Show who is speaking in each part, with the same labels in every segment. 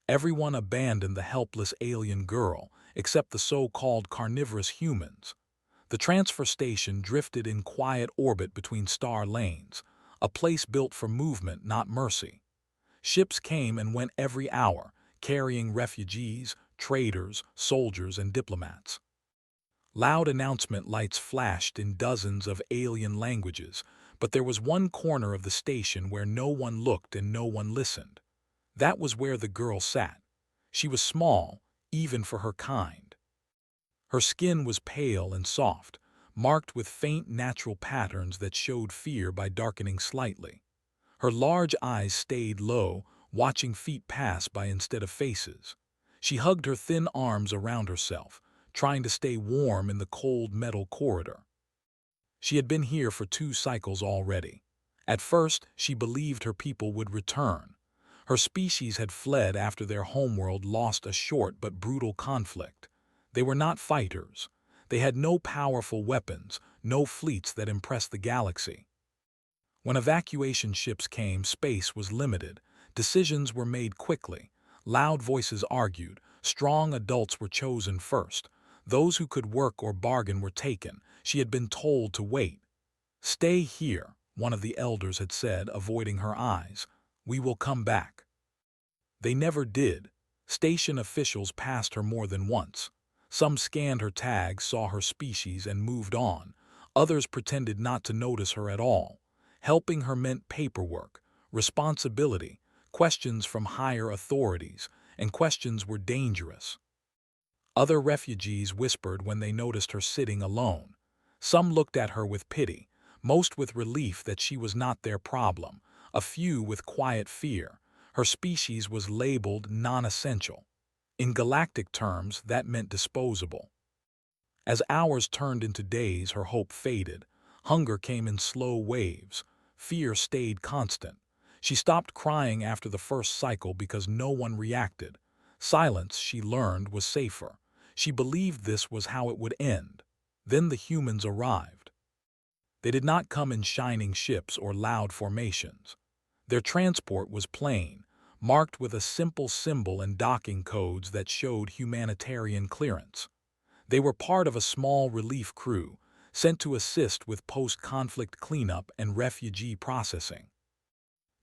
Speaker 1: Everyone abandoned the helpless alien girl, except the so-called carnivorous humans. The transfer station drifted in quiet orbit between star lanes, a place built for movement, not mercy. Ships came and went every hour, carrying refugees, traders, soldiers, and diplomats. Loud announcement lights flashed in dozens of alien languages, but there was one corner of the station where no one looked and no one listened. That was where the girl sat. She was small, even for her kind. Her skin was pale and soft, marked with faint natural patterns that showed fear by darkening slightly. Her large eyes stayed low, watching feet pass by instead of faces. She hugged her thin arms around herself, trying to stay warm in the cold metal corridor. She had been here for 2 cycles already. At first, she believed her people would return. Her species had fled after their homeworld lost a short but brutal conflict. They were not fighters. They had no powerful weapons, no fleets that impressed the galaxy. When evacuation ships came, space was limited. Decisions were made quickly. Loud voices argued. Strong adults were chosen first. Those who could work or bargain were taken. She had been told to wait. "Stay here," one of the elders had said, avoiding her eyes. "We will come back." They never did. Station officials passed her more than once. Some scanned her tags, saw her species, and moved on. Others pretended not to notice her at all. Helping her meant paperwork, responsibility, questions from higher authorities, and questions were dangerous. Other refugees whispered when they noticed her sitting alone. Some looked at her with pity, most with relief that she was not their problem, a few with quiet fear. Her species was labeled non-essential. In galactic terms, that meant disposable. As hours turned into days, her hope faded. Hunger came in slow waves. Fear stayed constant. She stopped crying after the first cycle because no one reacted. Silence, she learned, was safer. She believed this was how it would end. Then the humans arrived. They did not come in shining ships or loud formations. Their transport was plain, marked with a simple symbol and docking codes that showed humanitarian clearance. They were part of a small relief crew, sent to assist with post-conflict cleanup and refugee processing.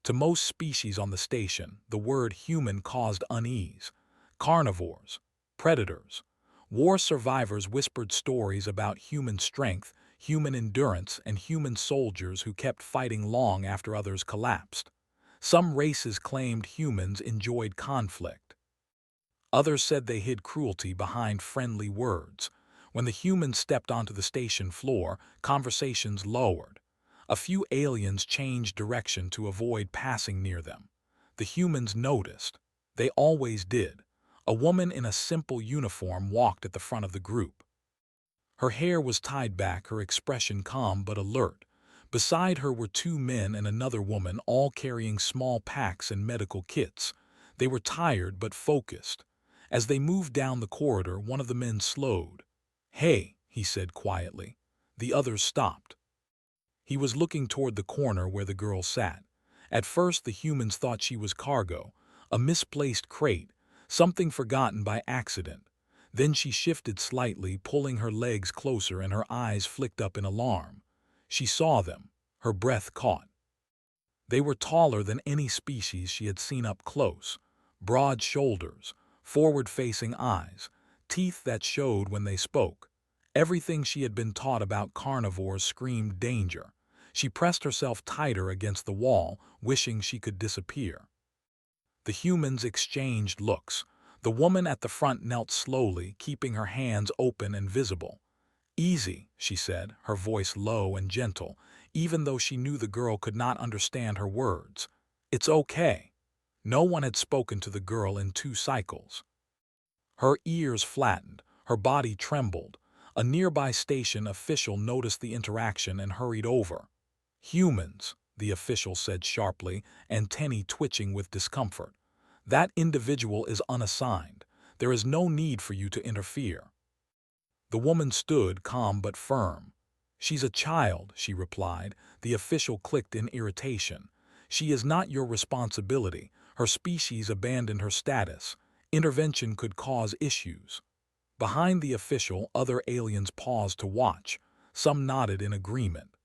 Speaker 1: To most species on the station, the word human caused unease. Carnivores, predators, war survivors whispered stories about human strength, human endurance, and human soldiers who kept fighting long after others collapsed. Some races claimed humans enjoyed conflict. Others said they hid cruelty behind friendly words. When the humans stepped onto the station floor, conversations lowered. A few aliens changed direction to avoid passing near them. The humans noticed. They always did. A woman in a simple uniform walked at the front of the group. Her hair was tied back, her expression calm but alert. Beside her were 2 men and another woman, all carrying small packs and medical kits. They were tired but focused. As they moved down the corridor, one of the men slowed. "Hey," he said quietly. The others stopped. He was looking toward the corner where the girl sat. At first the humans thought she was cargo, a misplaced crate, something forgotten by accident. Then she shifted slightly, pulling her legs closer, and her eyes flicked up in alarm. She saw them. Her breath caught. They were taller than any species she had seen up close. Broad shoulders, forward-facing eyes, teeth that showed when they spoke. Everything she had been taught about carnivores screamed danger. She pressed herself tighter against the wall, wishing she could disappear. The humans exchanged looks. The woman at the front knelt slowly, keeping her hands open and visible. "Easy," she said, her voice low and gentle, even though she knew the girl could not understand her words. "It's okay." No one had spoken to the girl in 2 cycles. Her ears flattened, her body trembled. A nearby station official noticed the interaction and hurried over. "Humans," the official said sharply, antennae twitching with discomfort. "That individual is unassigned. There is no need for you to interfere." The woman stood, calm but firm. "She's a child," she replied. The official clicked in irritation. "She is not your responsibility. Her species abandoned her status. Intervention could cause issues. Behind the official, other aliens paused to watch. Some nodded in agreement.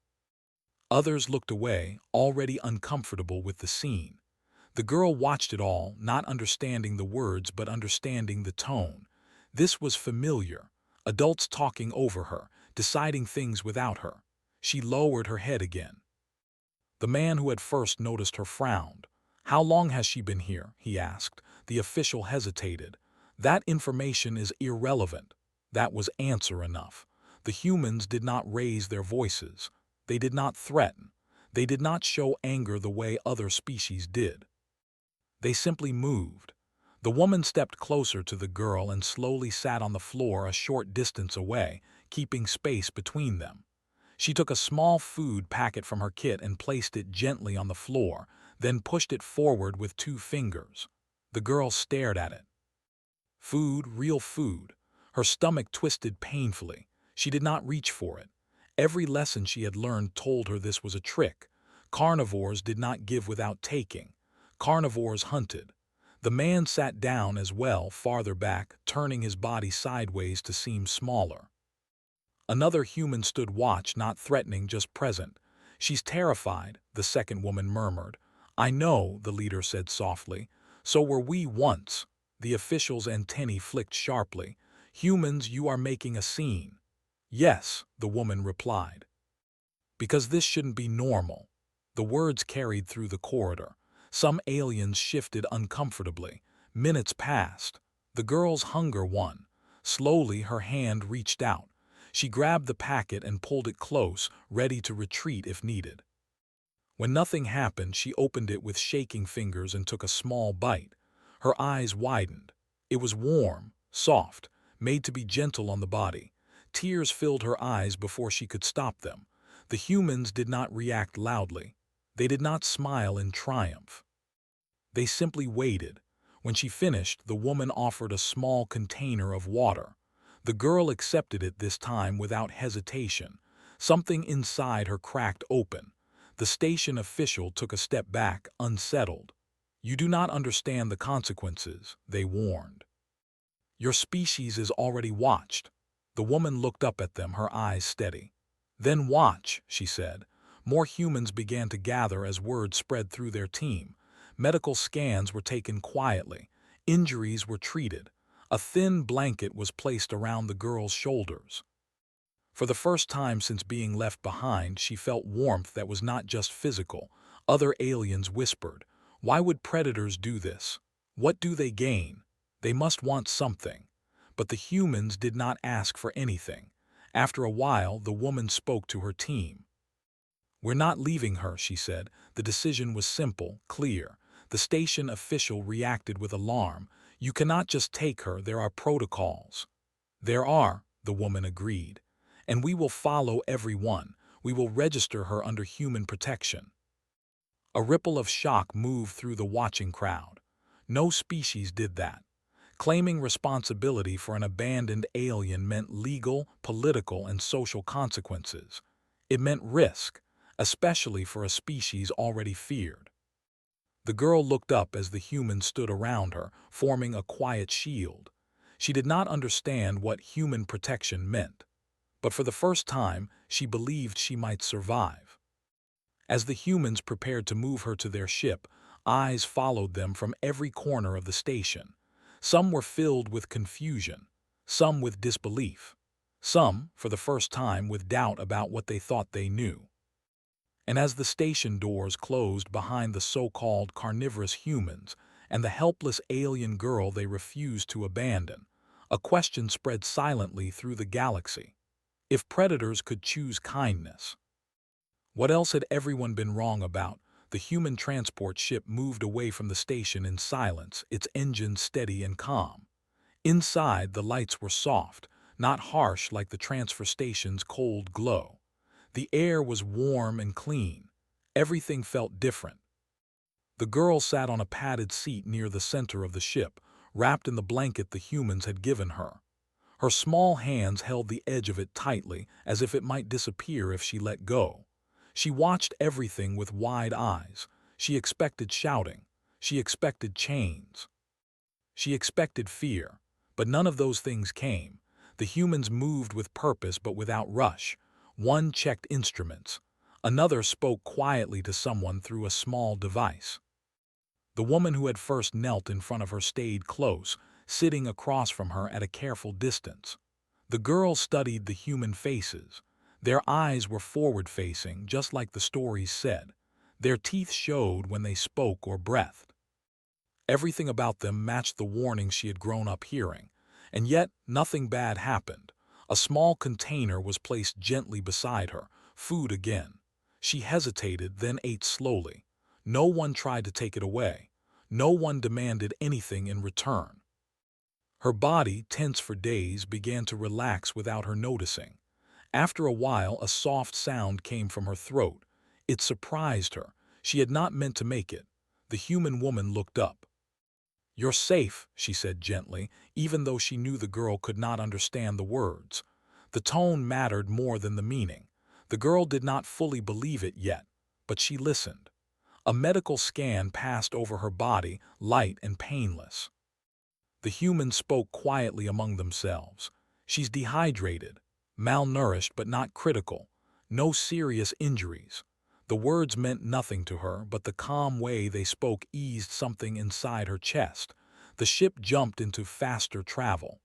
Speaker 1: Others looked away, already uncomfortable with the scene. The girl watched it all, not understanding the words but understanding the tone. This was familiar. Adults talking over her, deciding things without her. She lowered her head again. The man who had first noticed her frowned. "How long has she been here?" he asked. The official hesitated. "That information is irrelevant." That was answer enough. The humans did not raise their voices. They did not threaten. They did not show anger the way other species did. They simply moved. The woman stepped closer to the girl and slowly sat on the floor a short distance away, keeping space between them. She took a small food packet from her kit and placed it gently on the floor, then pushed it forward with 2 fingers. The girl stared at it. Food, real food. Her stomach twisted painfully. She did not reach for it. Every lesson she had learned told her this was a trick. Carnivores did not give without taking. Carnivores hunted. The man sat down as well, farther back, turning his body sideways to seem smaller. Another human stood watch, not threatening, just present. "She's terrified," the second woman murmured. "I know," the leader said softly. "So were we once." The official's antennae flicked sharply. "Humans, you are making a scene." "Yes," the woman replied. "Because this shouldn't be normal." The words carried through the corridor. Some aliens shifted uncomfortably. Minutes passed. The girl's hunger won. Slowly, her hand reached out. She grabbed the packet and pulled it close, ready to retreat if needed. When nothing happened, she opened it with shaking fingers and took a small bite. Her eyes widened. It was warm, soft, made to be gentle on the body. Tears filled her eyes before she could stop them. The humans did not react loudly. They did not smile in triumph. They simply waited. When she finished, the woman offered a small container of water. The girl accepted it this time without hesitation. Something inside her cracked open. The station official took a step back, unsettled. "You do not understand the consequences," they warned. "Your species is already watched." The woman looked up at them, her eyes steady. "Then watch," she said. More humans began to gather as word spread through their team. Medical scans were taken quietly. Injuries were treated. A thin blanket was placed around the girl's shoulders. For the first time since being left behind, she felt warmth that was not just physical. Other aliens whispered, "Why would predators do this? What do they gain? They must want something." But the humans did not ask for anything. After a while, the woman spoke to her team. "We're not leaving her," she said. The decision was simple, clear. The station official reacted with alarm. "You cannot just take her, there are protocols." "There are," the woman agreed. "And we will follow every one. We will register her under human protection." A ripple of shock moved through the watching crowd. No species did that. Claiming responsibility for an abandoned alien meant legal, political, and social consequences. It meant risk, especially for a species already feared. The girl looked up as the humans stood around her, forming a quiet shield. She did not understand what human protection meant, but for the first time, she believed she might survive. As the humans prepared to move her to their ship, eyes followed them from every corner of the station. Some were filled with confusion, some with disbelief, some, for the first time, with doubt about what they thought they knew. And as the station doors closed behind the so-called carnivorous humans and the helpless alien girl they refused to abandon, a question spread silently through the galaxy. If predators could choose kindness, what else had everyone been wrong about? The human transport ship moved away from the station in silence, its engines steady and calm. Inside, the lights were soft, not harsh like the transfer station's cold glow. The air was warm and clean. Everything felt different. The girl sat on a padded seat near the center of the ship, wrapped in the blanket the humans had given her. Her small hands held the edge of it tightly, as if it might disappear if she let go. She watched everything with wide eyes. She expected shouting. She expected chains. She expected fear. But none of those things came. The humans moved with purpose but without rush. One checked instruments. Another spoke quietly to someone through a small device. The woman who had first knelt in front of her stayed close, sitting across from her at a careful distance. The girl studied the human faces. Their eyes were forward-facing, just like the stories said. Their teeth showed when they spoke or breathed. Everything about them matched the warnings she had grown up hearing. And yet, nothing bad happened. A small container was placed gently beside her, food again. She hesitated, then ate slowly. No one tried to take it away. No one demanded anything in return. Her body, tense for days, began to relax without her noticing. After a while, a soft sound came from her throat. It surprised her. She had not meant to make it. The human woman looked up. "You're safe," she said gently, even though she knew the girl could not understand the words. The tone mattered more than the meaning. The girl did not fully believe it yet, but she listened. A medical scan passed over her body, light and painless. The humans spoke quietly among themselves. "She's dehydrated, malnourished but not critical. No serious injuries." The words meant nothing to her, but the calm way they spoke eased something inside her chest. The ship jumped into faster travel.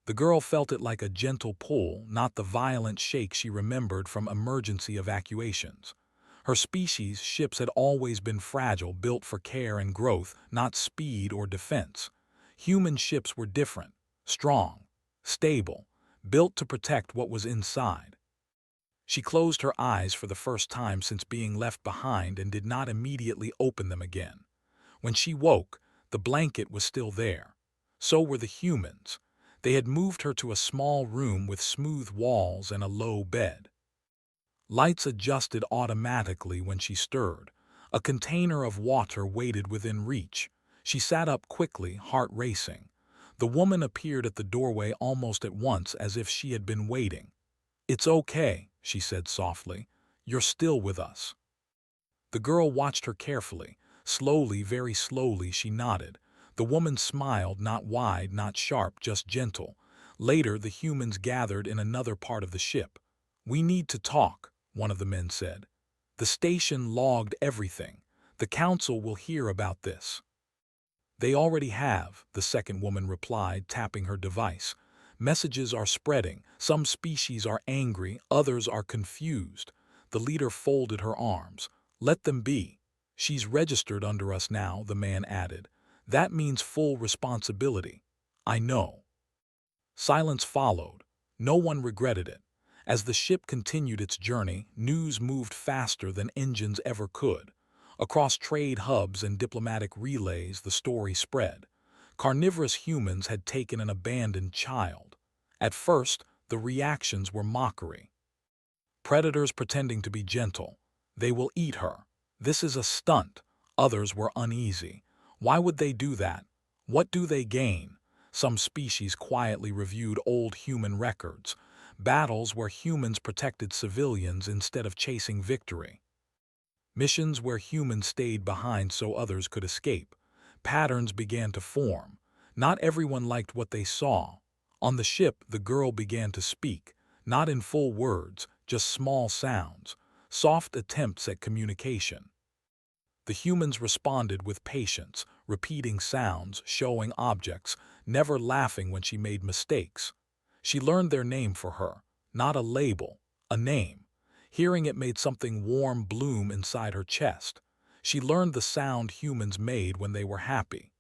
Speaker 1: The girl felt it like a gentle pull, not the violent shake she remembered from emergency evacuations. Her species' ships had always been fragile, built for care and growth, not speed or defense. Human ships were different, strong, stable, built to protect what was inside. She closed her eyes for the first time since being left behind and did not immediately open them again. When she woke, the blanket was still there. So were the humans. They had moved her to a small room with smooth walls and a low bed. Lights adjusted automatically when she stirred. A container of water waited within reach. She sat up quickly, heart racing. The woman appeared at the doorway almost at once, as if she had been waiting. "It's okay," she said softly. "You're still with us." The girl watched her carefully. Slowly, very slowly, she nodded. The woman smiled, not wide, not sharp, just gentle. Later, the humans gathered in another part of the ship. "We need to talk," one of the men said. "The station logged everything. The council will hear about this." "They already have," the second woman replied, tapping her device. "Messages are spreading. Some species are angry, others are confused." The leader folded her arms. "Let them be. She's registered under us now," the man added. "That means full responsibility." "I know." Silence followed. No one regretted it. As the ship continued its journey, news moved faster than engines ever could. Across trade hubs and diplomatic relays, the story spread. Carnivorous humans had taken an abandoned child. At first, the reactions were mockery. Predators pretending to be gentle. "They will eat her. This is a stunt." Others were uneasy. "Why would they do that? What do they gain?" Some species quietly reviewed old human records. Battles where humans protected civilians instead of chasing victory. Missions where humans stayed behind so others could escape. Patterns began to form. Not everyone liked what they saw. On the ship, the girl began to speak, not in full words, just small sounds, soft attempts at communication. The humans responded with patience, repeating sounds, showing objects, never laughing when she made mistakes. She learned their name for her, not a label, a name. Hearing it made something warm bloom inside her chest. She learned the sound humans made when they were happy.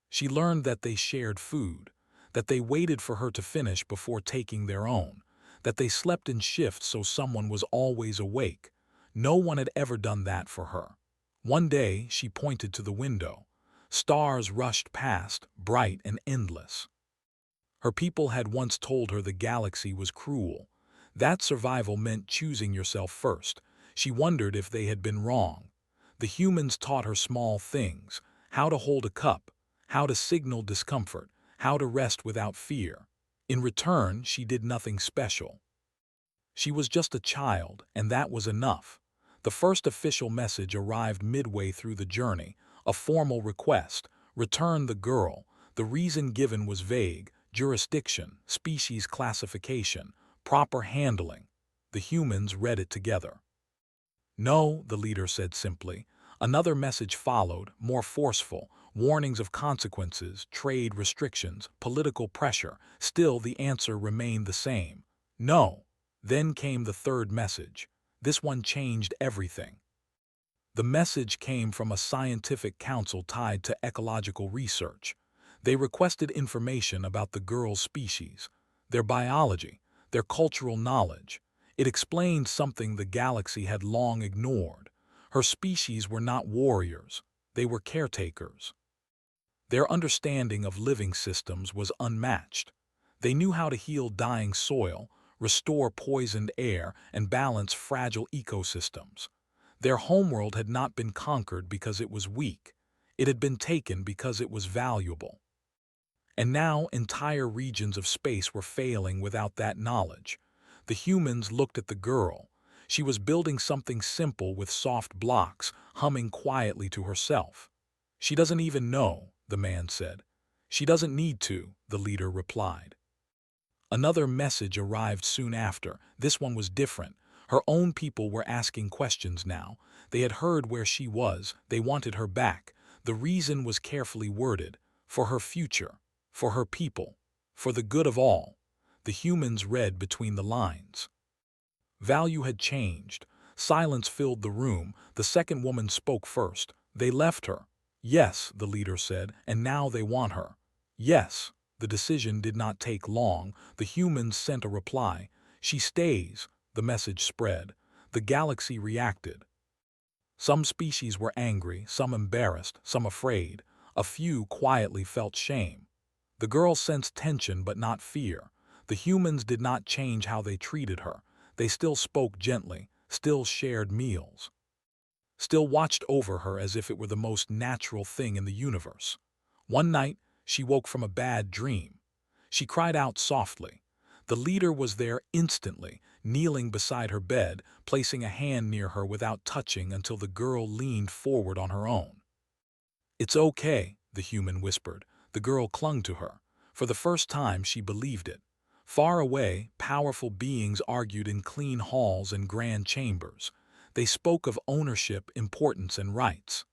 Speaker 1: She learned that they shared food, that they waited for her to finish before taking their own, that they slept in shifts so someone was always awake. No one had ever done that for her. One day, she pointed to the window. Stars rushed past, bright and endless. Her people had once told her the galaxy was cruel. That survival meant choosing yourself first. She wondered if they had been wrong. The humans taught her small things: how to hold a cup, how to signal discomfort, how to rest without fear. In return, she did nothing special. She was just a child, and that was enough. The first official message arrived midway through the journey, A formal request. Return the girl. The reason given was vague. Jurisdiction, species classification, proper handling. The humans read it together. No, the leader said simply. Another message followed, more forceful, warnings of consequences, trade restrictions, political pressure. Still, the answer remained the same. No. Then came the third message. This one changed everything. The message came from a scientific council tied to ecological research. They requested information about the girl's species, their biology, their cultural knowledge. It explained something the galaxy had long ignored. Her species were not warriors, they were caretakers. Their understanding of living systems was unmatched. They knew how to heal dying soil, restore poisoned air, and balance fragile ecosystems. Their homeworld had not been conquered because it was weak. It had been taken because it was valuable. And now entire regions of space were failing without that knowledge. The humans looked at the girl. She was building something simple with soft blocks, humming quietly to herself. She doesn't even know, the man said. She doesn't need to, the leader replied. Another message arrived soon after. This one was different. Her own people were asking questions now. They had heard where she was. They wanted her back. The reason was carefully worded. For her future. For her people. For the good of all. The humans read between the lines. Value had changed. Silence filled the room. The second woman spoke first. They left her. Yes, the leader said, and now they want her. Yes. The decision did not take long. The humans sent a reply. She stays. The message spread. The galaxy reacted. Some species were angry, some embarrassed, some afraid. A few quietly felt shame. The girl sensed tension but not fear. The humans did not change how they treated her. They still spoke gently, still shared meals, still watched over her as if it were the most natural thing in the universe. One night, she woke from a bad dream. She cried out softly. The leader was there instantly, kneeling beside her bed, placing a hand near her without touching until the girl leaned forward on her own. It's okay, the human whispered. The girl clung to her. For the first time, she believed it. Far away, powerful beings argued in clean halls and grand chambers. They spoke of ownership, importance, and rights.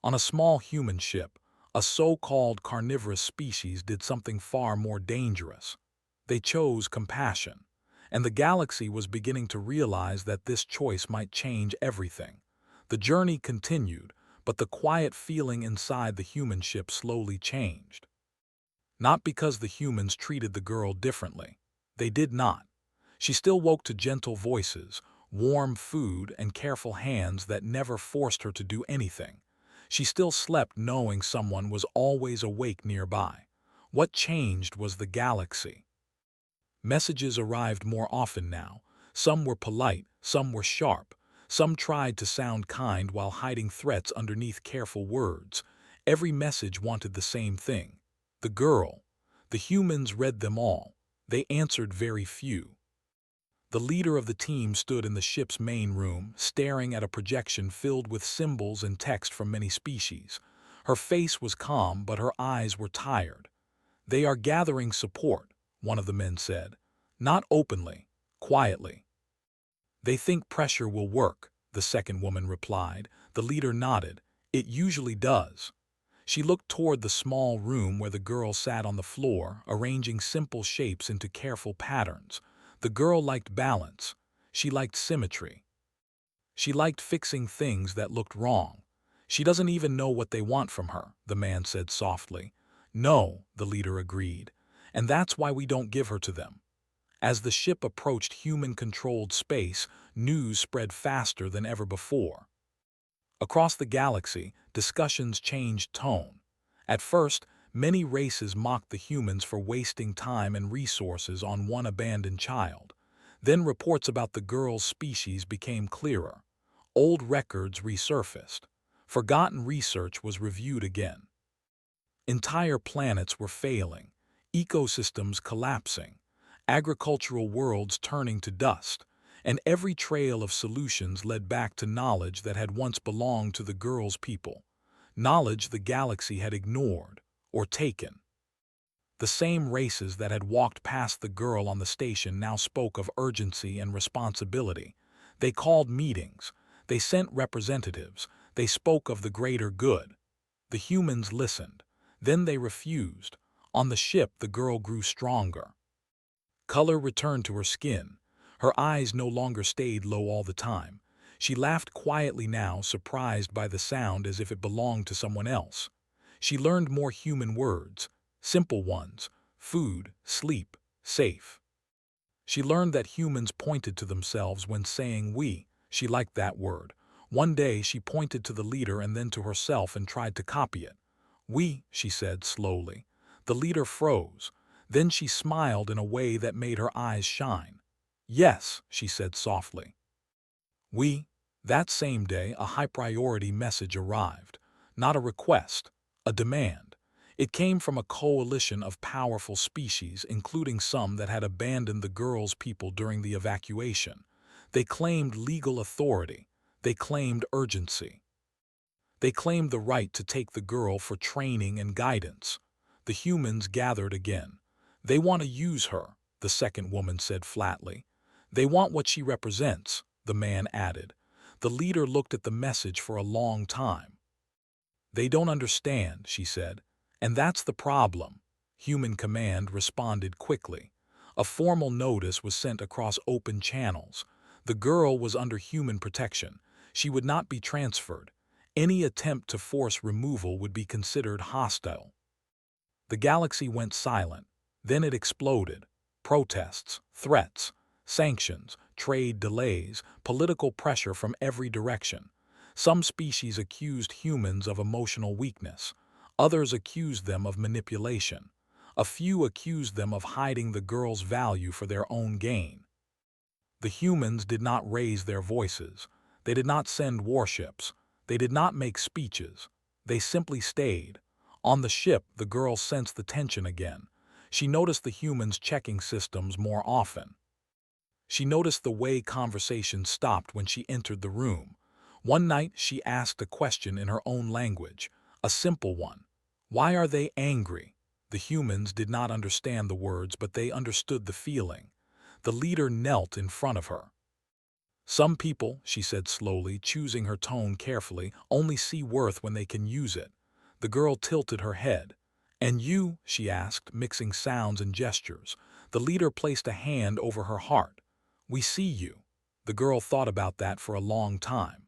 Speaker 1: On a small human ship, a so-called carnivorous species did something far more dangerous. They chose compassion, and the galaxy was beginning to realize that this choice might change everything. The journey continued, but the quiet feeling inside the human ship slowly changed. Not because the humans treated the girl differently. They did not. She still woke to gentle voices, warm food, and careful hands that never forced her to do anything. She still slept knowing someone was always awake nearby. What changed was the galaxy. Messages arrived more often now. Some were polite, some were sharp. Some tried to sound kind while hiding threats underneath careful words. Every message wanted the same thing. The girl. The humans read them all. They answered very few. The leader of the team stood in the ship's main room, staring at a projection filled with symbols and text from many species. Her face was calm, but her eyes were tired. They are gathering support, one of the men said. Not openly, quietly. They think pressure will work, the second woman replied. The leader nodded. It usually does. She looked toward the small room where the girl sat on the floor, arranging simple shapes into careful patterns. The girl liked balance. She liked symmetry. She liked fixing things that looked wrong. She doesn't even know what they want from her, the man said softly. No, the leader agreed. And that's why we don't give her to them. As the ship approached human-controlled space, news spread faster than ever before. Across the galaxy, discussions changed tone. At first, many races mocked the humans for wasting time and resources on one abandoned child. Then reports about the girl's species became clearer. Old records resurfaced. Forgotten research was reviewed again. Entire planets were failing, ecosystems collapsing, agricultural worlds turning to dust, and every trail of solutions led back to knowledge that had once belonged to the girl's people. knowledge the galaxy had ignored or taken. The same races that had walked past the girl on the station now spoke of urgency and responsibility. They called meetings. They sent representatives. They spoke of the greater good. The humans listened. Then they refused. On the ship, the girl grew stronger. Color returned to her skin. Her eyes no longer stayed low all the time. She laughed quietly now, surprised by the sound as if it belonged to someone else. She learned more human words, simple ones: food, sleep, safe. She learned that humans pointed to themselves when saying we. She liked that word. One day she pointed to the leader and then to herself and tried to copy it. We, she said slowly. The leader froze. Then she smiled in a way that made her eyes shine. Yes, she said softly. We. That same day, a high-priority message arrived. Not a request, a demand. It came from a coalition of powerful species, including some that had abandoned the girl's people during the evacuation. They claimed legal authority. They claimed urgency. They claimed the right to take the girl for training and guidance. The humans gathered again. They want to use her, the second woman said flatly. They want what she represents, the man added. The leader looked at the message for a long time. They don't understand, she said. And that's the problem. Human Command responded quickly. A formal notice was sent across open channels. The girl was under human protection. She would not be transferred. Any attempt to force removal would be considered hostile. The galaxy went silent. Then it exploded. Protests, threats, sanctions, trade delays, political pressure from every direction. Some species accused humans of emotional weakness. Others accused them of manipulation. A few accused them of hiding the girl's value for their own gain. The humans did not raise their voices. They did not send warships. They did not make speeches. They simply stayed. On the ship, the girl sensed the tension again. She noticed the humans checking systems more often. She noticed the way conversation stopped when she entered the room. One night, she asked a question in her own language, a simple one. Why are they angry? The humans did not understand the words, but they understood the feeling. The leader knelt in front of her. Some people, she said slowly, choosing her tone carefully, only see worth when they can use it. The girl tilted her head. And you, she asked, mixing sounds and gestures. The leader placed a hand over her heart. We see you. The girl thought about that for a long time.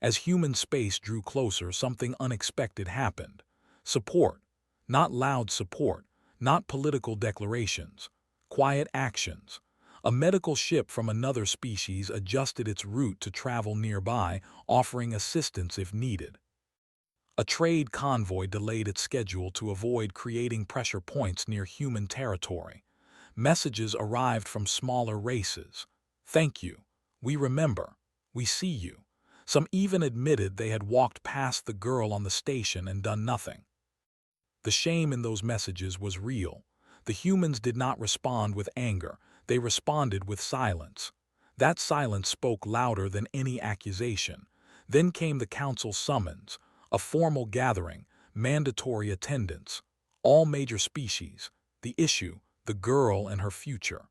Speaker 1: As human space drew closer, something unexpected happened. Support. Not loud support, not political declarations. Quiet actions. A medical ship from another species adjusted its route to travel nearby, offering assistance if needed. A trade convoy delayed its schedule to avoid creating pressure points near human territory. Messages arrived from smaller races. Thank you. We remember. We see you. Some even admitted they had walked past the girl on the station and done nothing. The shame in those messages was real. The humans did not respond with anger. They responded with silence. That silence spoke louder than any accusation. Then came the council summons, a formal gathering, mandatory attendance. All major species. The issue, the girl and her future.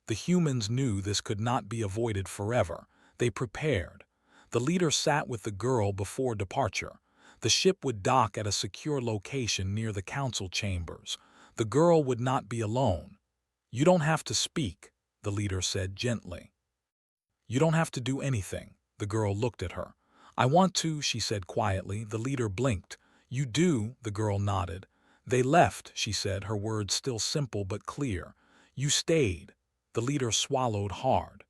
Speaker 1: The humans knew this could not be avoided forever. They prepared. The leader sat with the girl before departure. The ship would dock at a secure location near the council chambers. The girl would not be alone. You don't have to speak, the leader said gently. You don't have to do anything. The girl looked at her. I want to, she said quietly. The leader blinked. You do, the girl nodded. They left, she said, her words still simple but clear. You stayed. The leader swallowed hard.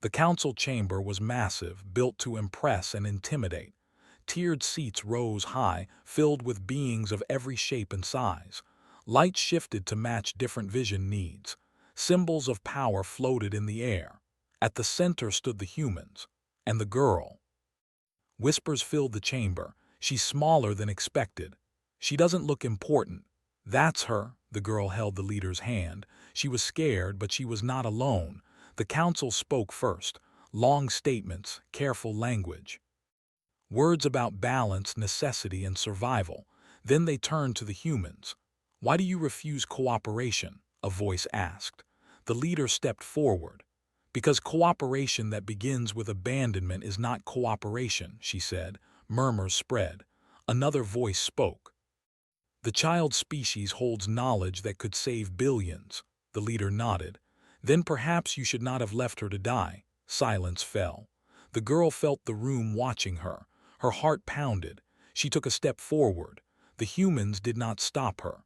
Speaker 1: The council chamber was massive, built to impress and intimidate. Tiered seats rose high, filled with beings of every shape and size. Light shifted to match different vision needs. Symbols of power floated in the air. At the center stood the humans. And the girl. Whispers filled the chamber. She's smaller than expected. She doesn't look important. That's her. The girl held the leader's hand. She was scared, but she was not alone. The council spoke first. Long statements, careful language. Words about balance, necessity, and survival. Then they turned to the humans. "Why do you refuse cooperation?" a voice asked. The leader stepped forward. "Because cooperation that begins with abandonment is not cooperation," she said. Murmurs spread. Another voice spoke. "The child species holds knowledge that could save billions." The leader nodded. "Then perhaps you should not have left her to die." Silence fell. The girl felt the room watching her. Her heart pounded. She took a step forward. The humans did not stop her.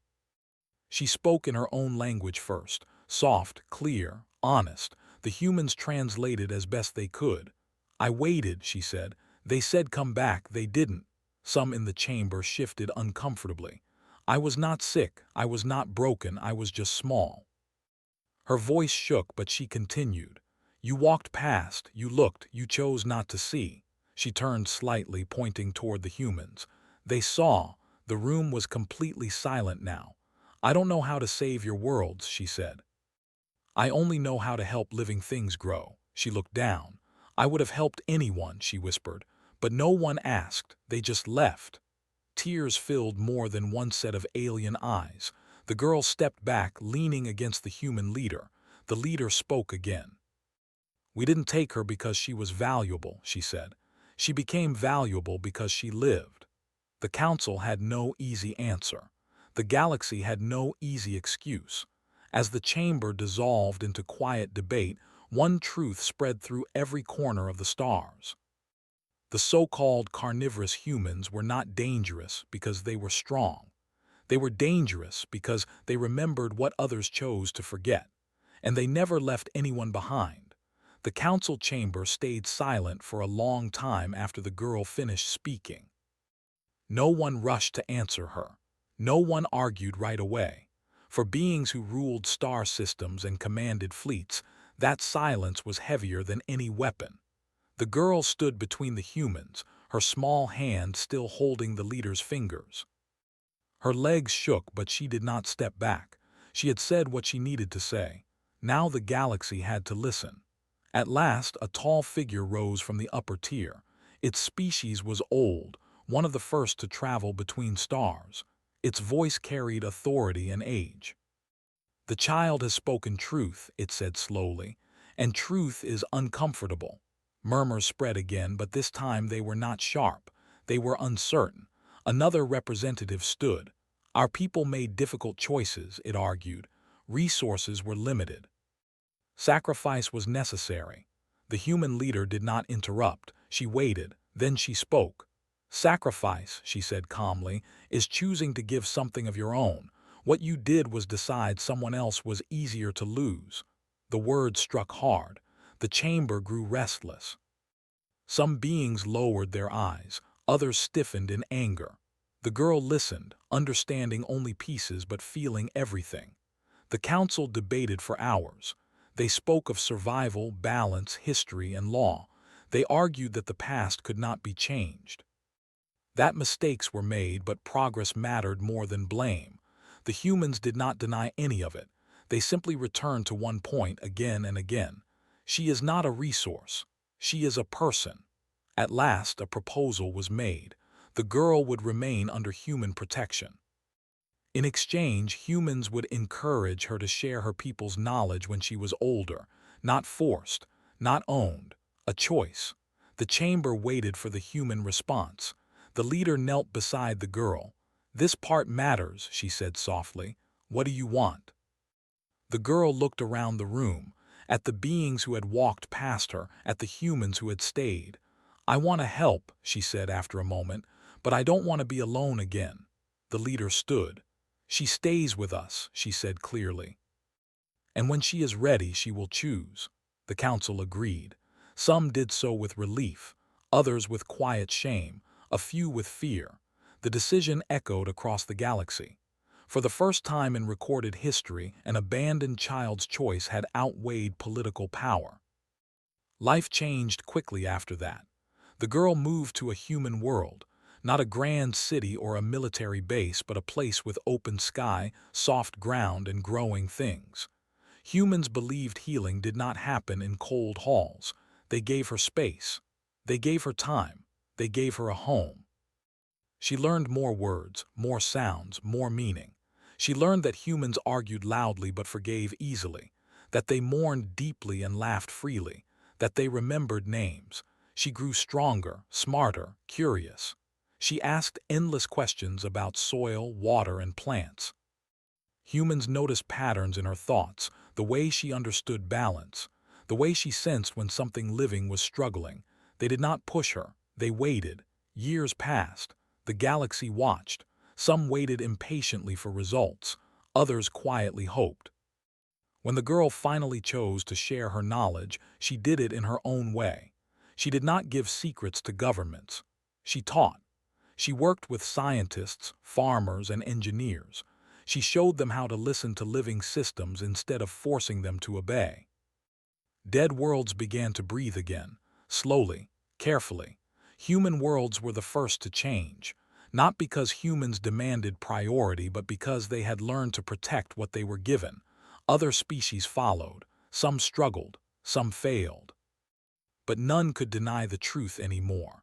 Speaker 1: She spoke in her own language first, soft, clear, honest. The humans translated as best they could. "I waited," she said. "They said come back, they didn't." Some in the chamber shifted uncomfortably. "I was not sick, I was not broken, I was just small." Her voice shook, but she continued. "You walked past, you looked, you chose not to see." She turned slightly, pointing toward the humans. They saw. The room was completely silent now. "I don't know how to save your worlds," she said. "I only know how to help living things grow." She looked down. "I would have helped anyone," she whispered, "but no one asked, they just left." Tears filled more than one set of alien eyes. The girl stepped back, leaning against the human leader. The leader spoke again. "We didn't take her because she was valuable," she said. "She became valuable because she lived." The council had no easy answer. The galaxy had no easy excuse. As the chamber dissolved into quiet debate, one truth spread through every corner of the stars. The so-called carnivorous humans were not dangerous because they were strong. They were dangerous because they remembered what others chose to forget, and they never left anyone behind. The council chamber stayed silent for a long time after the girl finished speaking. No one rushed to answer her. No one argued right away. For beings who ruled star systems and commanded fleets, that silence was heavier than any weapon. The girl stood between the humans, her small hand still holding the leader's fingers. Her legs shook, but she did not step back. She had said what she needed to say. Now the galaxy had to listen. At last, a tall figure rose from the upper tier. Its species was old, one of the first to travel between stars. Its voice carried authority and age. "The child has spoken truth," it said slowly, "and truth is uncomfortable." Murmurs spread again, but this time they were not sharp. They were uncertain. Another representative stood. "Our people made difficult choices," it argued. "Resources were limited. Sacrifice was necessary." The human leader did not interrupt. She waited. Then she spoke. "Sacrifice," she said calmly, "is choosing to give something of your own. What you did was decide someone else was easier to lose." The words struck hard. The chamber grew restless. Some beings lowered their eyes. Others stiffened in anger. The girl listened, understanding only pieces but feeling everything. The council debated for hours. They spoke of survival, balance, history, and law. They argued that the past could not be changed, that mistakes were made, but progress mattered more than blame. The humans did not deny any of it. They simply returned to one point again and again. "She is not a resource. She is a person." At last, a proposal was made. The girl would remain under human protection. In exchange, humans would encourage her to share her people's knowledge when she was older, not forced, not owned, a choice. The chamber waited for the human response. The leader knelt beside the girl. "This part matters," she said softly. "What do you want?" The girl looked around the room, at the beings who had walked past her, at the humans who had stayed. "I want to help," she said after a moment, "but I don't want to be alone again." The leader stood. "She stays with us," she said clearly. "And when she is ready, she will choose." The council agreed. Some did so with relief, others with quiet shame, a few with fear. The decision echoed across the galaxy. For the first time in recorded history, an abandoned child's choice had outweighed political power. Life changed quickly after that. The girl moved to a human world, not a grand city or a military base, but a place with open sky, soft ground, and growing things. Humans believed healing did not happen in cold halls. They gave her space. They gave her time. they gave her a home. She learned more words, more sounds, more meaning. She learned that humans argued loudly but forgave easily, that they mourned deeply and laughed freely, that they remembered names. She grew stronger, smarter, curious. She asked endless questions about soil, water, and plants. Humans noticed patterns in her thoughts, the way she understood balance, the way she sensed when something living was struggling. They did not push her, they waited. Years passed. The galaxy watched. Some waited impatiently for results, others quietly hoped. When the girl finally chose to share her knowledge, she did it in her own way. She did not give secrets to governments. She taught. She worked with scientists, farmers, and engineers. She showed them how to listen to living systems instead of forcing them to obey. Dead worlds began to breathe again, slowly, carefully. Human worlds were the first to change, not because humans demanded priority, but because they had learned to protect what they were given. Other species followed. Some struggled, some failed. But none could deny the truth anymore.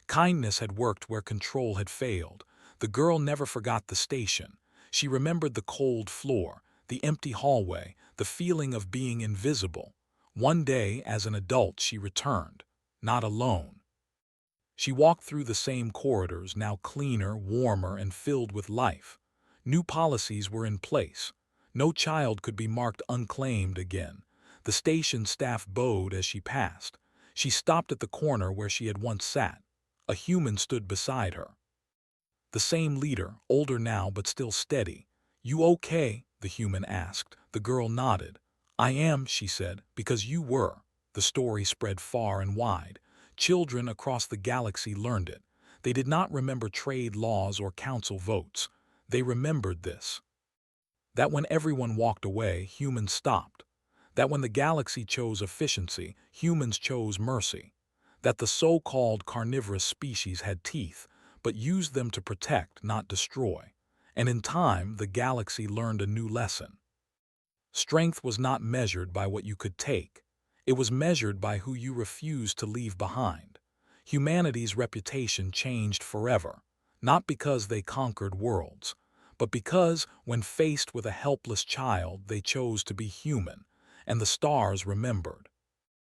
Speaker 1: Kindness had worked where control had failed. The girl never forgot the station. She remembered the cold floor, the empty hallway, the feeling of being invisible. One day, as an adult, she returned, not alone. She walked through the same corridors, now cleaner, warmer, and filled with life. New policies were in place. No child could be marked unclaimed again. The station staff bowed as she passed. She stopped at the corner where she had once sat. A human stood beside her. The same leader, older now but still steady. "You okay?" the human asked. The girl nodded. "I am," she said, "because you were." The story spread far and wide. Children across the galaxy learned it. They did not remember trade laws or council votes. They remembered this: that when everyone walked away, humans stopped. That when the galaxy chose efficiency, humans chose mercy. That the so-called carnivorous species had teeth, but used them to protect, not destroy. And in time, the galaxy learned a new lesson. Strength was not measured by what you could take. It was measured by who you refused to leave behind. Humanity's reputation changed forever, not because they conquered worlds, but because, when faced with a helpless child, they chose to be human, and the stars remembered.